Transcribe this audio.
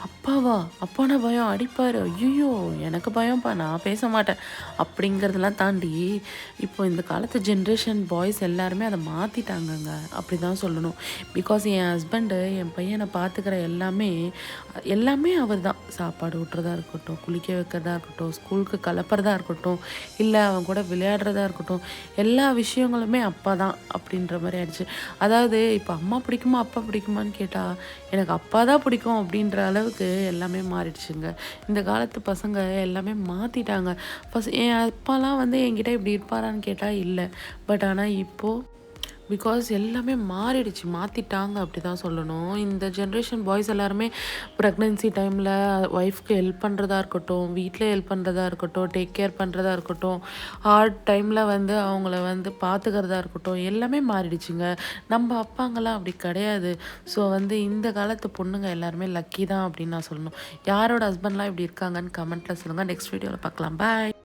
அப்பாவா? அப்பானா பயம், அடிப்பாரு. ஐய்யய்யோ! எனக்கு பயம்ப்பா, நான் பேச மாட்டேன். அப்படிங்கிறதெல்லாம் தாண்டி, இப்போ இந்த காலத்து ஜென்ரேஷன் பாய்ஸ் எல்லாருமே அத மாத்திட்டாங்கங்க. அப்படிதான் சொல்லணும். பிகாஸ் என் ஹஸ்பண்டு, என் பையன பார்த்துக்கிற எல்லாமே அவர் தான். சாப்பாடு ஊட்டுறதா இருக்கட்டும், குளிக்க வைக்கிறதா இருக்கட்டும், ஸ்கூலுக்கு கிளப்புறதா இருக்கட்டும், இல்ல அவன் கூட விளையாடுறதா இருக்கட்டும், எல்லா விஷயங்களுமே அப்பா தான் அப்படின்ற மாரி ஆயிடுச்சு. அதாவது இப்போ அம்மா பிடிக்குமா, அப்பா பிடிக்குமான்னு கேட்டா, எனக்கு அப்பா தான் பிடிக்கும் அப்படின்ற அளவுக்கு எல்லாமே மாறிடுச்சுங்க. இந்த காலத்து பசங்க எல்லாமே மாத்திட்டாங்க. என் அப்பாலாம் வந்து என்கிட்ட இப்படி இருப்பாரான்னு கேட்டா இல்ல. பட் ஆனா இப்போ பிகாஸ் எல்லாமே மாறிடுச்சு. மாத்திட்டாங்க அப்படிதான் சொல்லணும். இந்த ஜென்ரேஷன் பாய்ஸ் எல்லாருமே ப்ரெக்னன்சி டைம்ல ஒய்ஃப்க்கு ஹெல்ப் பண்றதா இருக்கட்டும், வீட்ல ஹெல்ப் பண்றதா இருக்கட்டும், டேக் கேர் பண்றதா இருக்கட்டும், ஹார்ட் டைம்ல வந்து அவங்கள வந்து பார்த்துக்கிறதா இருக்கட்டும், எல்லாமே மாறிடுச்சுங்க. நம்ம அப்பாங்கலாம் அப்படி கிடையாது. ஸோ வந்து இந்த காலத்து பொண்ணுங்க எல்லாருமே லக்கி தான் அப்படின்னு நான் சொல்லணும். யாரோட ஹஸ்பண்ட்லாம் இப்படி இருக்காங்கன்னு கமெண்ட்ல சொல்லுங்க. நெக்ஸ்ட் வீடியோல பார்க்கலாம். பாய்.